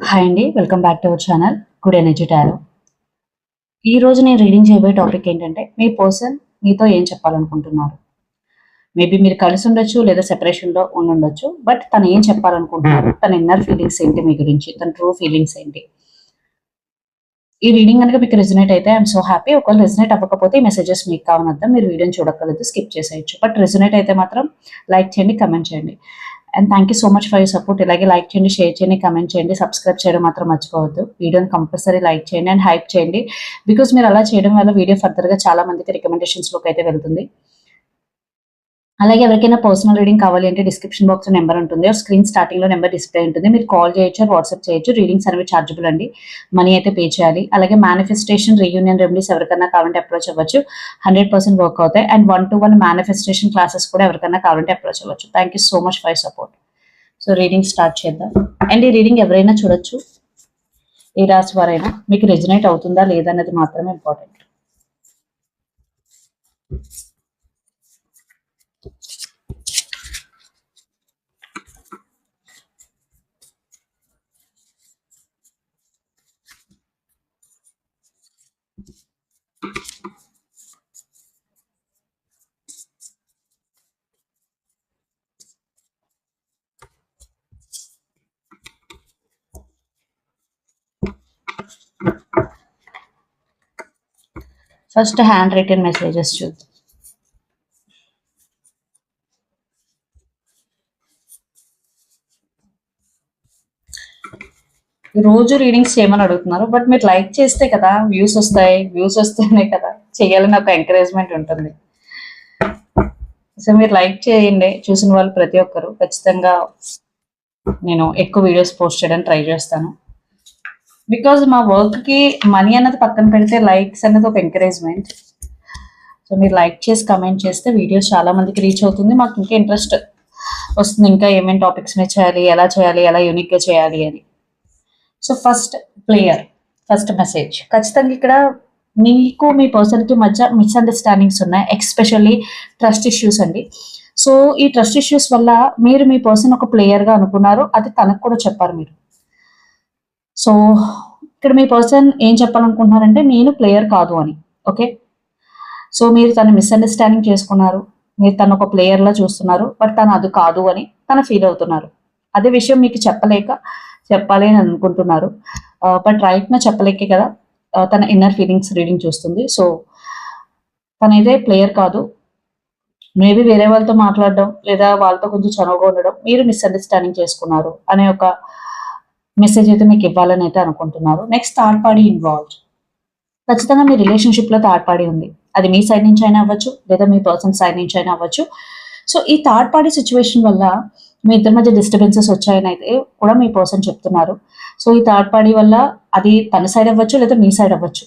Hi అండి, welcome back to our channel good energy tarot. ఈ రోజు నేను రీడింగ్ చేయబోయే టాపిక్ ఏంటంటే, మీ పర్సన్ మీతో ఏం చెప్పాలనుకుంటున్నారు. మేబీ మీరు కలిసి ఉండొచ్చు లేదా సెపరేషన్లో ఉండొచ్చు. బట్ తను ఏం చెప్పాలనుకుంటున్నారు, తన ఇన్నర్ ఫీలింగ్స్ ఏంటి మీ గురించి, తన ట్రూ ఫీలింగ్స్ ఏంటి. ఈ రీడింగ్ కనుక మీకు రెజినేట్ అయితే ఐఎమ్ సో హ్యాపీ. ఒకవేళ రెజినేట్ అవ్వకపోతే ఈ మెసేజెస్ మీకు కావనద్దాం, మీరు వీడియోని చూడక్కర్లేదు, స్కిప్ చేసేయచ్చు. బట్ రెజినేట్ అయితే మాత్రం లైక్ చేయండి, కమెంట్ చేయండి. And thank you so much for your support. ఇలాగే లైక్ చేయండి, షేర్ చేయండి, కమెంట్ చేయండి, సబ్స్క్రైబ్ చేయడం మాత్రం మర్చిపోవద్దు. వీడియోని కంపల్సరీ లైక్ చేయండి అండ్ హైప్ చేయండి. బికాస్ మీరు అలా చేయడం వల్ల వీడియో ఫర్దర్గా చాలా మందికి రికమెండేషన్స్లోకి అయితే వెళ్తుంది. అలాగే ఎవరికైనా పర్సనల్ రీడింగ్ కావాలి అంటే డిస్క్రిప్షన్ బాక్స్ నెంబర్ ఉంటుంది, స్క్రీన్ స్టార్టింగ్ లో నెంబర్ డిస్ప్లే ఉంటుంది. మీరు కాల్ చేయొచ్చు, వాట్సాప్ చేయొచ్చు. రీడింగ్స్ అనేవి చార్జబుల్ అండి, మనీ అయితే పే చేయాలి. అలాగే మేనిఫెస్టేషన్, రీయూనియన్ రెమెడీస్ ఎవరికైనా కావాలంటే అప్రోచ్ అవ్వచ్చు, 100% వర్క్ అవుతాయి. అండ్ 1-to-1 మేనిఫెస్టేషన్ క్లాసెస్ కూడా ఎవరికైనా కావాలంటే అప్రోచ్ అవ్వచ్చు. Thank you so much for support. So reading start చేద్దాం. అండ్ ఈ రీడింగ్ ఎవరైనా చూడొచ్చు, ఏ రాశి వారైనా. మీకు రెజినేట్ అవుతుందా లేదా అనేది మాత్రమే important. First hand written messages చూద్దాం. రోజు రీడింగ్స్ చేయమని అడుగుతున్నారు, బట్ మీరు లైక్ చేస్తే కదా వ్యూస్ వస్తాయి, వ్యూస్ వస్తేనే కదా చేయాలని ఒక ఎంకరేజ్మెంట్ ఉంటుంది. సో మీరు లైక్ చేయండి, చూసిన వాళ్ళు ప్రతి ఒక్కరు. ఖచ్చితంగా నేను ఎక్కువ వీడియోస్ పోస్ట్ చేయడానికి ట్రై చేస్తాను. బికాజ్ మా వర్క్కి మనీ అన్నది పక్కన పెడితే లైక్స్ అన్నది ఒక ఎంకరేజ్మెంట్. సో మీరు లైక్ చేసి కమెంట్ చేస్తే వీడియోస్ చాలా మందికి రీచ్ అవుతుంది, మాకు ఇంకా ఇంట్రెస్ట్ వస్తుంది, ఇంకా ఏమేమి టాపిక్స్ మీద చేయాలి, ఎలా యూనిక్గా చేయాలి అని. సో ఫస్ట్ ఫస్ట్ మెసేజ్, ఖచ్చితంగా ఇక్కడ మీకు మీ పర్సన్కి మధ్య మిస్అండర్స్టాండింగ్స్ ఉన్నాయి, ఎక్స్పెషల్లీ ట్రస్ట్ ఇష్యూస్ అండి. సో ఈ ట్రస్ట్ ఇష్యూస్ వల్ల మీరు మీ పర్సన్ ఒక ప్లేయర్గా అనుకున్నారు, అది తనకు కూడా చెప్పారు మీరు. సో ఇక్కడ మీ పర్సన్ ఏం చెప్పాలనుకుంటున్నారంటే, నేను ప్లేయర్ కాదు అని. ఓకే, సో మీరు తను మిస్అండర్స్టాండింగ్ చేసుకున్నారు, మీరు తను ఒక ప్లేయర్లా చూస్తున్నారు, బట్ తను అది కాదు అని తను ఫీల్ అవుతున్నారు. అదే విషయం మీకు చెప్పాలి అని అనుకుంటున్నారు, బట్ రైట్న చెప్పలేకే కదా తన ఇన్నర్ ఫీలింగ్స్ రీడింగ్ చూస్తుంది. సో తనైతే ప్లేయర్ కాదు, మేబీ వేరే వాళ్ళతో మాట్లాడడం లేదా వాళ్ళతో కొంచెం చనువుగా ఉండడం, మీరు మిస్అండర్స్టాండింగ్ చేసుకున్నారు అనే ఒక మెసేజ్ అయితే మీకు ఇవ్వాలని అయితే అనుకుంటున్నారు. Next, third party involved. ఖచ్చితంగా మీ రిలేషన్షిప్లో థర్డ్ పార్టీ ఉంది, అది మీ సైడ్ నుంచి అయినా అవ్వచ్చు లేదా మీ పర్సన్ సైడ్ నుంచి అయినా అవ్వచ్చు. సో ఈ థర్డ్ పార్టీ సిచ్యువేషన్ వల్ల మీ ఇద్దరి మధ్య డిస్టర్బెన్సెస్ వచ్చాయని అయితే కూడా మీ పర్సన్ చెప్తున్నారు. సో ఈ థర్డ్ పార్టీ వల్ల అది తన సైడ్ అవ్వచ్చు లేదా మీ సైడ్ అవ్వచ్చు.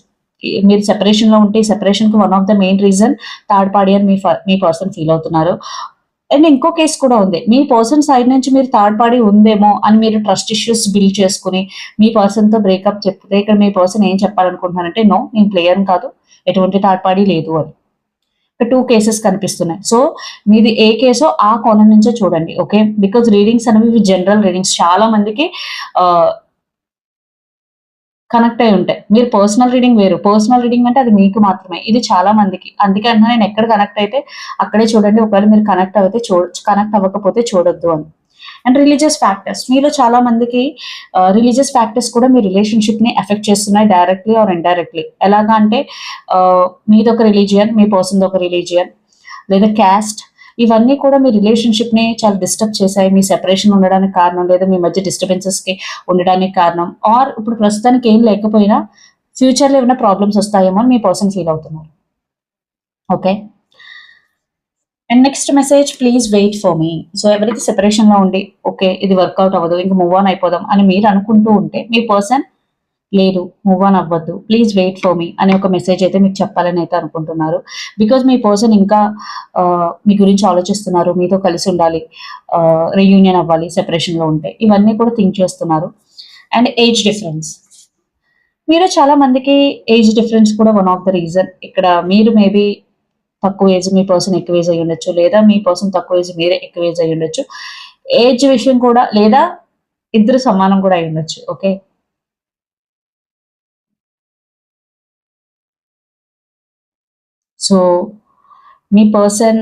మీరు సెపరేషన్లో ఉంటే ఈ సెపరేషన్కి one of the main reason third party అని మీ పర్సన్ ఫీల్ అవుతున్నారు. అండ్ ఇంకో కేసు కూడా ఉంది, మీ పర్సన్ సైడ్ నుంచి మీరు థర్డ్ పార్టీ ఉందేమో అని మీరు ట్రస్ట్ ఇష్యూస్ బిల్డ్ చేసుకుని మీ పర్సన్తో బ్రేకప్ చెప్తే ఇక్కడ మీ పర్సన్ ఏం చెప్పాలనుకుంటున్నారంటే, నో నేను ప్లేయర్ కాదు, ఎటువంటి థర్డ్ పార్టీ లేదు అని. 2 కేసెస్ కనిపిస్తున్నాయి. సో మీది ఏ కేసో ఆ కోణం నుంచే చూడండి. ఓకే, బికాజ్ రీడింగ్స్ అనేవి జనరల్ రీడింగ్స్, చాలా మందికి కనెక్ట్ అయి ఉంటాయి. మీరు పర్సనల్ రీడింగ్ వేరు, పర్సనల్ రీడింగ్ అంటే అది మీకు మాత్రమే, ఇది చాలా మందికి. అందుకే అంటున్నా, నేను ఎక్కడ కనెక్ట్ అయితే అక్కడే చూడండి, ఒకవేళ మీరు కనెక్ట్ అవ్వకపోతే చూడొద్దు అని. అండ్ రిలీజియస్ ఫ్యాక్టర్స్, మీలో చాలా మందికి రిలీజియస్ ఫ్యాక్టర్స్ కూడా మీ రిలేషన్షిప్ ని ఎఫెక్ట్ చేస్తున్నాయి, డైరెక్ట్లీ ఆర్ ఇండైరెక్ట్లీ. ఎలాగా అంటే మీదొక రిలీజియన్, మీ పర్సన్ ఒక రిలీజియన్ లేదా క్యాస్ట్, ఇవన్నీ కూడా మీ రిలేషన్షిప్ ని చాలా డిస్టర్బ్ చేశాయి, మీ సెపరేషన్ ఉండడానికి కారణం, లేదా మీ మధ్య డిస్టర్బెన్సెస్ కి ఉండడానికి కారణం, ఆర్ ఇప్పుడు ప్రస్తుతానికి ఏం లేకపోయినా ఫ్యూచర్ లో ఏమైనా ప్రాబ్లమ్స్ వస్తాయేమో అని మీ పర్సన్ ఫీల్ అవుతున్నారు. Okay, and next message, please wait for me. So ఎవరైతే సెపరేషన్ లో ఉండి ఓకే ఇది వర్కౌట్ అవ్వదు, ఇంకా మూవ్ ఆన్ అయిపోదాం అని మీరు అనుకుంటూ ఉంటే, మీ పర్సన్ లేదు మూవ్ ఆన్ అవ్వద్దు, ప్లీజ్ వెయిట్ ఫర్ మీ అనే ఒక మెసేజ్ అయితే మీకు చెప్పాలని అయితే అనుకుంటున్నారు. బికాజ్ మీ పర్సన్ ఇంకా మీ గురించి ఆలోచిస్తున్నారు, మీతో కలిసి ఉండాలి, రీయూనియన్ అవ్వాలి సెపరేషన్లో ఉంటే, ఇవన్నీ కూడా థింక్ చేస్తున్నారు. అండ్ ఏజ్ డిఫరెన్స్, మీరు చాలా మందికి ఏజ్ డిఫరెన్స్ కూడా వన్ ఆఫ్ ద రీజన్. ఇక్కడ మీరు మేబీ తక్కువ ఏజ్, మీ పర్సన్ ఎక్కువ ఏజ్ అయ్యి ఉండొచ్చు, లేదా మీ పర్సన్ తక్కువ ఏజ్, మీరే ఎక్కువ ఏజ్ అయ్యి ఉండొచ్చు. ఏజ్ విషయం కూడా, లేదా ఇద్దరు సమానం కూడా అయి ఉండొచ్చు. ఓకే, సో మీ పర్సన్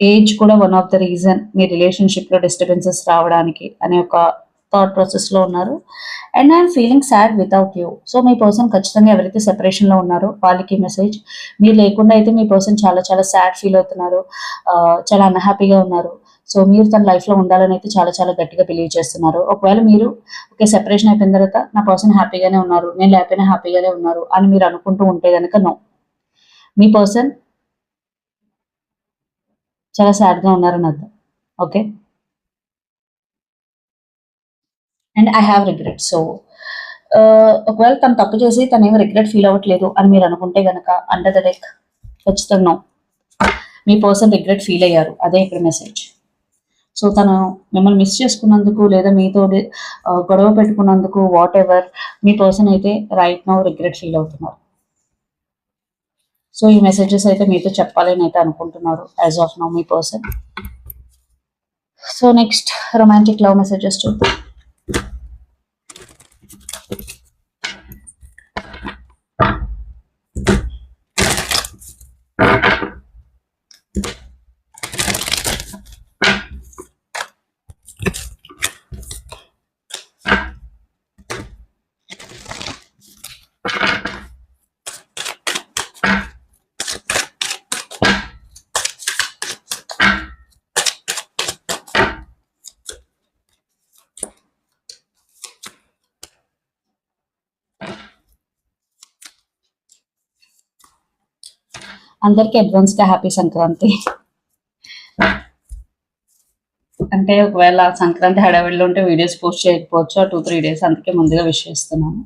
ఏజ్ కూడా వన్ ఆఫ్ ద రీజన్ మీ రిలేషన్షిప్లో డిస్టర్బెన్సెస్ రావడానికి అనే ఒక థాట్ ప్రాసెస్లో ఉన్నారు. And I'm feeling sad without you. So me person ఖచ్చితంగా ఎవరైతే సెపరేషన్లో ఉన్నారో వాళ్ళకి మెసేజ్, మీరు లేకుండా అయితే మీ పర్సన్ చాలా చాలా సాడ్ ఫీల్ అవుతున్నారు, చాలా అన్హ్యాపీగా ఉన్నారు. సో మీరు తన లైఫ్లో ఉండాలని అయితే చాలా చాలా గట్టిగా బిలీవ్ చేస్తున్నారు. ఒకవేళ మీరు ఓకే సెపరేషన్ అయిపోయిన తర్వాత నా పర్సన్ హ్యాపీగానే ఉన్నారు, నేను లేకపోయినా హ్యాపీగానే ఉన్నారు అని మీరు అనుకుంటూ ఉంటే కనుక నో, మీ పర్సన్ చాలా సాడ్గా ఉన్నారని అర్థం. Okay, and I have regret. So ఒకవేళ తను తప్పు చేసి తను ఏమి రిగ్రెట్ ఫీల్ అవ్వట్లేదు అని మీరు అనుకుంటే కనుక అండర్ ద డెక్ ఖచ్చితంగా మీ పర్సన్ రిగ్రెట్ ఫీల్ అయ్యారు, అదే ఇక్కడ మెసేజ్. సో తను మిమ్మల్ని మిస్ చేసుకున్నందుకు లేదా మీతో గొడవ పెట్టుకున్నందుకు వాట్ ఎవర్ మీ పర్సన్ అయితే రైట్ నౌ రిగ్రెట్ ఫీల్ అవుతున్నారు. సో ఈ మెసేజెస్ అయితే మీతో చెప్పాలని అయితే అనుకుంటున్నారు as of now me person. So next romantic love messages చూద్దాం. అందరికీ అడ్వాన్స్గా హ్యాపీ సంక్రాంతి. అంటే ఒకవేళ సంక్రాంతి హడావిడిలో ఉంటే వీడియోస్ పోస్ట్ చేయకపోవచ్చు ఆ 2-3 days, అందుకే ముందుగా విష్ చేస్తున్నాను.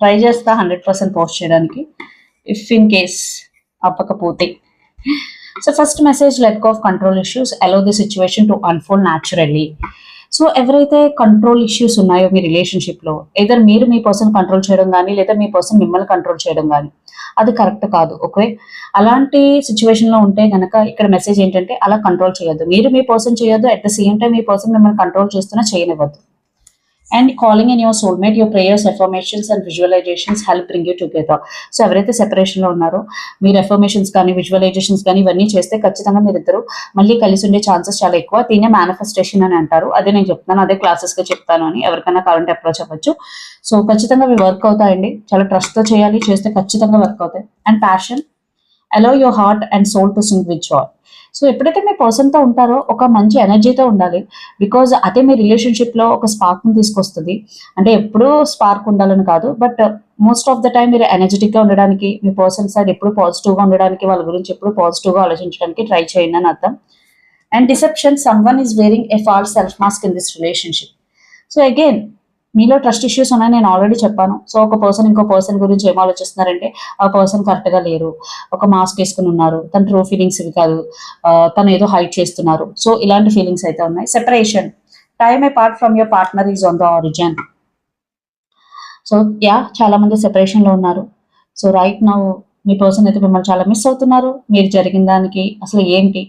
ట్రై చేస్తా 100% పోస్ట్ చేయడానికి, ఇఫ్ ఇన్ కేస్ అవ్వకపోతే. So first message, let go of control issues, allow the situation to unfold naturally. So ఎవరైతే కంట్రోల్ ఇష్యూస్ ఉన్నాయో మీ రిలేషన్షిప్లో, ఏదర్ మీరు మీ పర్సన్ కంట్రోల్ చేయడం కానీ లేదా మీ పర్సన్ మిమ్మల్ని కంట్రోల్ చేయడం కానీ అది కరెక్ట్ కాదు. ఓకే, అలాంటి సిచ్యువేషన్లో ఉంటే కనుక ఇక్కడ మెసేజ్ ఏంటంటే అలా కంట్రోల్ చేయొద్దు, మీరు మీ పర్సన్ చేయొద్దు, అట్ ద సేమ్ టైం మీ పర్సన్ మిమ్మల్ని కంట్రోల్ చేస్తున్నా చేయనివ్వద్దు. And calling in your soulmate, your prayers, affirmations and visualisations help bring you together. So ఎవరైతే సెపరేషన్లో ఉన్నారో మీరు ఎఫర్మేషన్స్ కానీ విజువలైజేషన్స్ కానీ ఇవన్నీ చేస్తే ఖచ్చితంగా మీరిద్దరు మళ్ళీ కలిసి ఉండే ఛాన్సెస్ చాలా ఎక్కువ. దీనే మేనిఫెస్టేషన్ అని అంటారు, అదే నేను చెప్తాను, అదే క్లాసెస్గా చెప్తాను అని ఎవరికైనా కావాలంటే అప్రోచ్ అవ్వచ్చు. సో ఖచ్చితంగా అవి వర్క్ అవుతాయండి, చాలా ట్రస్ట్తో చేయాలి, చేస్తే ఖచ్చితంగా వర్క్ అవుతాయి. And passion, allow your heart and soul to sync with joy. So ఎప్పుడైతే మీ పర్సన్తో ఉంటారో ఒక మంచి ఎనర్జీతో ఉండాలి, బికాజ్ అదే మీ రిలేషన్షిప్లో ఒక స్పార్క్ని తీసుకొస్తుంది. అంటే ఎప్పుడూ స్పార్క్ ఉండాలని కాదు, but most of the time మీరు ఎనర్జెటిక్గా ఉండడానికి, మీ పర్సన్ సైడ్ ఎప్పుడు పాజిటివ్గా ఉండడానికి, వాళ్ళ గురించి ఎప్పుడు పాజిటివ్గా ఆలోచించడానికి ట్రై చేయండి అని అర్థం. And deception, someone is wearing a false self mask in this relationship. So again మీలో ట్రస్ట్ ఇష్యూస్ ఉన్నాయని నేను ఆల్రెడీ చెప్పాను. సో ఒక పర్సన్ ఇంకో పర్సన్ గురించి ఏం ఆలోచిస్తున్నారంటే ఆ పర్సన్ కరెక్ట్గా లేరు, ఒక మాస్క్ వేసుకుని ఉన్నారు, తన ట్రూ ఫీలింగ్స్ ఇవి కాదు, తను ఏదో హైడ్ చేస్తున్నారు. సో ఇలాంటి ఫీలింగ్స్ అయితే ఉన్నాయి. Separation, time apart from your partner is on the origin. So yeah, చాలా మంది సెపరేషన్లో ఉన్నారు. సో రైట్ నౌ మీ పర్సన్ అయితే మిమ్మల్ని చాలా మిస్ అవుతున్నారు. మీరు జరిగిన దానికి అసలు ఏంటి,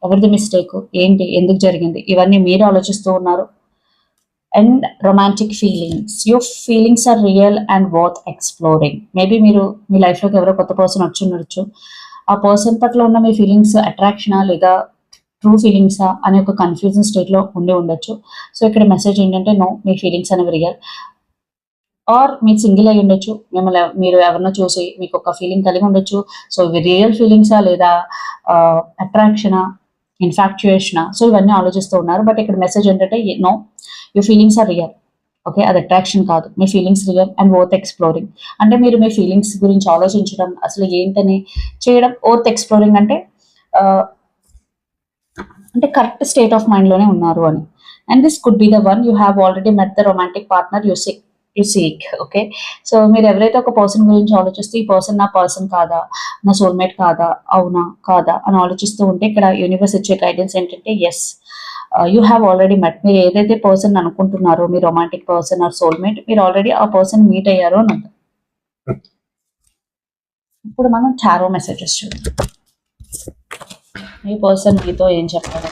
ఎవరిది మిస్టేక్ ఏంటి, ఎందుకు జరిగింది, ఇవన్నీ మీరు ఆలోచిస్తూ ఉన్నారు. And romantic feelings, your feelings are real and worth exploring. Maybe మీరు మీ లైఫ్లోకి ఎవరో కొత్త పర్సన్ వచ్చి ఉండొచ్చు, ఆ పర్సన్ పట్ల ఉన్న మీ ఫీలింగ్స్ అట్రాక్షనా లేదా ట్రూ ఫీలింగ్సా అనే ఒక కన్ఫ్యూజన్ స్టేట్లో ఉండి ఉండొచ్చు. సో ఇక్కడ మెసేజ్ ఏంటంటే నో, మీ ఫీలింగ్స్ అనేవి రియల్. ఆర్ మీరు సింగిల్ అయి ఉండొచ్చు, మిమ్మల్ని మీరు ఎవరినో చూసి మీకు ఒక ఫీలింగ్ కలిగి ఉండొచ్చు. సో ఇవి రియల్ ఫీలింగ్సా లేదా అట్రాక్షనా, ఇన్ఫాక్చుయేషనా, సో ఇవన్నీ ఆలోచిస్తూ ఉన్నారు. బట్ ఇక్కడ మెసేజ్ ఏంటంటే no, your feelings are real. Okay, అది అట్రాక్షన్ కాదు, మీ feelings real and worth exploring. అంటే మీరు మీ ఫీలింగ్స్ గురించి ఆలోచించడం, అసలు ఏంటని చేయడం, వర్త్ ఎక్స్ప్లోరింగ్ అంటే అంటే కరెక్ట్ స్టేట్ ఆఫ్ మైండ్లోనే ఉన్నారు అని. And this could be the one you have already met the romantic partner you seek. Okay, so మీరు ఎవరైతే ఒక పర్సన్ గురించి ఆలోచిస్తే ఈ పర్సన్ నా పర్సన్ కాదా, నా సోల్మేట్ కాదా, అవునా కాదా అని ఆలోచిస్తూ ఉంటే ఇక్కడ యూనివర్స్ ఇచ్చే గైడెన్స్ ఏంటంటే ఎస్, యూ హ్యావ్ ఆల్రెడీ మెట్. మీరు ఏదైతే పర్సన్ అనుకుంటున్నారో మీ రొమాంటిక్ పర్సన్ ఆర్ సోల్మేట్, మీరు ఆల్రెడీ ఆ పర్సన్ మీట్ అయ్యారో అని అర్థం. ఇప్పుడు మనం టారో మెసేజెస్ చూద్దాం. మీ పర్సన్ మీతో ఏం చెప్పాలి.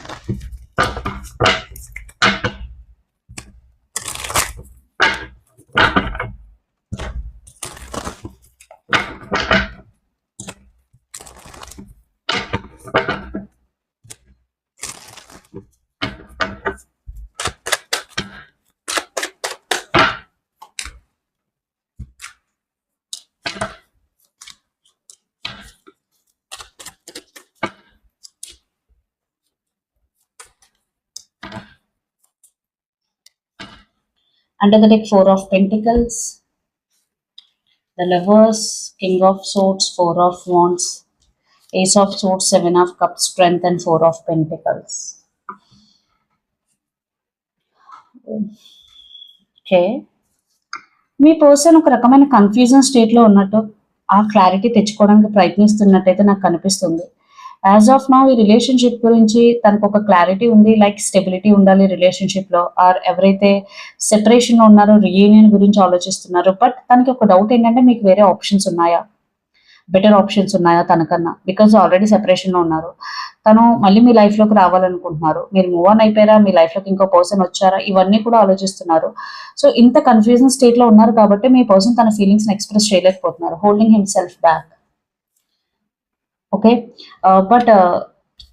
Under the deck, Four of Pentacles, the Lovers, King of Swords, Four of Wands, Ace of Swords, Seven of Cups, Strength, and Four of Pentacles. Okay. Me person ఒక రకమైన confusion స్టేట్లో ఉన్నట్టు ఆ clarity తెచ్చుకోవడానికి ప్రయత్నిస్తున్నట్టయితే నాకు కనిపిస్తుంది. యాజ్ ఆఫ్ నౌ ఈ relationship గురించి తనకు ఒక క్లారిటీ ఉంది, లైక్ స్టెబిలిటీ ఉండాలి రిలేషన్షిప్లో, ఆర్ ఎవరైతే సెపరేషన్లో ఉన్నారో రీయూనియన్ గురించి ఆలోచిస్తున్నారు. బట్ తనకి ఒక డౌట్ ఏంటంటే మీకు వేరే ఆప్షన్స్ ఉన్నాయా, బెటర్ ఆప్షన్స్ ఉన్నాయా తనకన్నా, బికాజ్ ఆల్రెడీ సెపరేషన్లో ఉన్నారు. తను మళ్ళీ మీ లైఫ్లోకి రావాలనుకుంటున్నారు. మీరు మూవ్ ఆన్ అయిపోయారా, మీ లైఫ్లోకి ఇంకో పర్సన్ వచ్చారా, ఇవన్నీ కూడా ఆలోచిస్తున్నారు. సో ఇంత కన్ఫ్యూజన్ స్టేట్లో ఉన్నారు కాబట్టి మీ పర్సన్ తన ఫీలింగ్స్ని ఎక్స్ప్రెస్ చేయలేకపోతున్నారు, holding himself back. Okay, but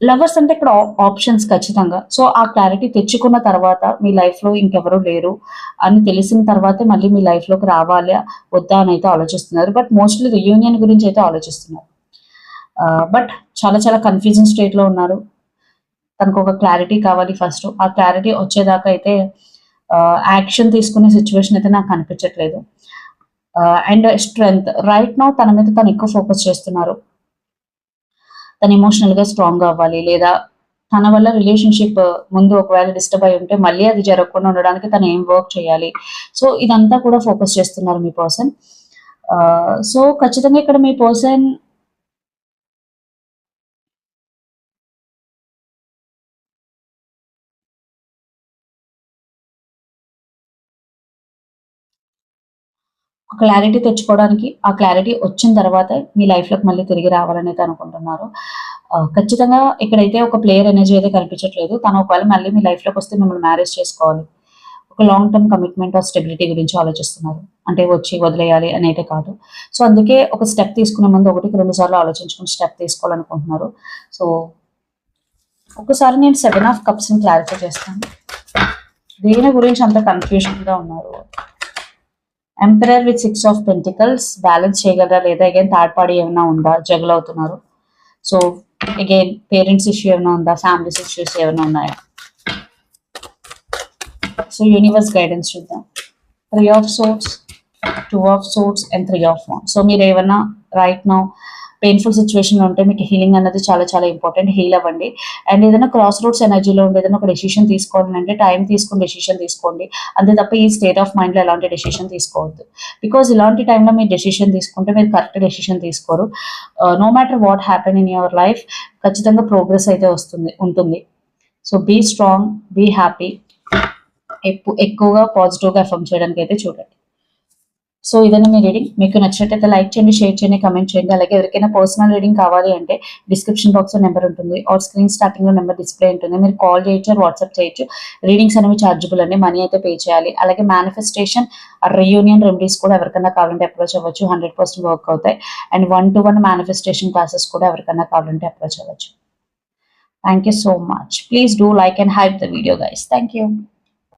lovers అంటే ఇక్కడ ఆప్షన్స్ ఖచ్చితంగా. సో ఆ క్లారిటీ తెచ్చుకున్న తర్వాత మీ లైఫ్లో ఇంకెవరూ లేరు అని తెలిసిన తర్వాతే మళ్ళీ మీ లైఫ్లోకి రావాలా వద్దా అని అయితే ఆలోచిస్తున్నారు. బట్ మోస్ట్లీ రియూనియన్ గురించి అయితే ఆలోచిస్తున్నారు. బట్ చాలా చాలా కన్ఫ్యూజన్ స్టేట్లో ఉన్నారు. తనకు ఒక క్లారిటీ కావాలి ఫస్ట్. ఆ క్లారిటీ వచ్చేదాకా అయితే యాక్షన్ తీసుకునే సిచ్యువేషన్ అయితే నాకు కనిపించట్లేదు. అండ్ స్ట్రెంగ్త్, రైట్ నౌ తన మీద తను ఎక్కువ ఫోకస్ చేస్తున్నారు. తను ఎమోషనల్గా స్ట్రాంగ్ అవ్వాలి, లేదా తన వల్ల రిలేషన్షిప్ ముందు ఒకవేళ డిస్టర్బ్ అయి ఉంటే మళ్ళీ అది జరగకుండా ఉండడానికి తను ఏం వర్క్ చేయాలి, సో ఇదంతా కూడా ఫోకస్ చేస్తున్నారు మీ పర్సన్. సో ఖచ్చితంగా ఇక్కడ మీ పర్సన్ క్లారిటీ తెచ్చుకోవడానికి, ఆ క్లారిటీ వచ్చిన తర్వాత మీ లైఫ్లోకి మళ్ళీ తిరిగి రావాలని అయితే అనుకుంటున్నారు. ఖచ్చితంగా ఇక్కడైతే ఒక ప్లేయర్ ఎనర్జీ అయితే కనిపించట్లేదు. తను ఒకవేళ మళ్ళీ మీ లైఫ్లోకి వస్తే మిమ్మల్ని మ్యారేజ్ చేసుకోవాలి, ఒక long term commitment or stability గురించి ఆలోచిస్తున్నారు. అంటే వచ్చి వదిలేయాలి అని అయితే కాదు. సో అందుకే ఒక స్టెప్ తీసుకునే ముందు 1-2 సార్లు ఆలోచించుకుని స్టెప్ తీసుకోవాలనుకుంటున్నారు. సో ఒకసారి నేను 7 ఆఫ్ కప్స్ని క్లారిఫై చేస్తాను. దీని గురించి అంత కన్ఫ్యూజన్గా ఉన్నారు. Emperor with 6 of pentacles, balance చేయగలరా లేదా, అగైన్ థర్డ్ పార్టీ ఏమైనా ఉందా, జగల్ అవుతున్నారు. సో అగైన్ పేరెంట్స్ ఇష్యూ ఏమైనా ఉందా, ఫ్యామిలీస్ ఇష్యూస్ ఏమైనా ఉన్నాయా. సో యూనివర్స్ గైడెన్స్ చూద్దాం. 3 of swords, 2 of swords and 3 of wands. So మీరు ఏమైనా రైట్ నౌ పెయిన్ఫుల్ సిచ్యువేషన్లో ఉంటే మీకు హీలింగ్ అనేది చాలా చాలా ఇంపార్టెంట్. హీల్ అవ్వండి. అండ్ ఏదైనా క్రాస్ రోడ్స్ ఎనర్జీలో ఉండి ఏదైనా ఒక డెసిషన్ తీసుకోవాలని అంటే టైం తీసుకుని డెసిషన్ తీసుకోండి. అంతే తప్ప ఈ స్టేట్ ఆఫ్ మైండ్లో ఎలాంటి డెసిషన్ తీసుకోవద్దు. బికాజ్ ఇలాంటి టైంలో మీరు డెసిషన్ తీసుకుంటే మీరు కరెక్ట్ డెసిషన్ తీసుకోరు. No matter what happen in your life, ఖచ్చితంగా ప్రోగ్రెస్ అయితే ఉంటుంది. So be strong, be happy. ఎక్కువగా పాజిటివ్గా ఎఫర్మ్ చేయడానికి అయితే చూడండి. సో ఇదన్నా మీ రీడింగ్. మీకు నచ్చినట్టయితే లైక్ చేయండి, షేర్ చేయండి, కమెంట్ చేయండి. అలాగే ఎవరికైనా పర్సనల్ రీడింగ్ కావాలి అంటే డిస్క్రిప్షన్ బాక్స్లో నెంబర్ ఉంటుంది, ఆర్ స్క్రీన్ స్టార్టింగ్లో నెంబర్ డిస్ప్లే ఉంటుంది. మీరు కాల్ చేయొచ్చు, వాట్సాప్ చేయొచ్చు. రీడింగ్స్ అనేవి ఛార్జబుల్ అండి, మనీ అయితే పే చేయాలి. అలాగే మేనిఫెస్టేషన్, రీయూనియన్ రెమెడీస్ కూడా ఎవరికైనా కావాలంటే అప్రోచ్ అవ్వచ్చు, 100% వర్క్ అవుతాయి. అండ్ 1-to-1 మేనిఫెస్టేషన్ క్లాసెస్ కూడా ఎవరికైనా కావాలంటే అప్రోచ్ అవ్వచ్చు. Thank you so much. Please do like and hype the video, guys. Thank you.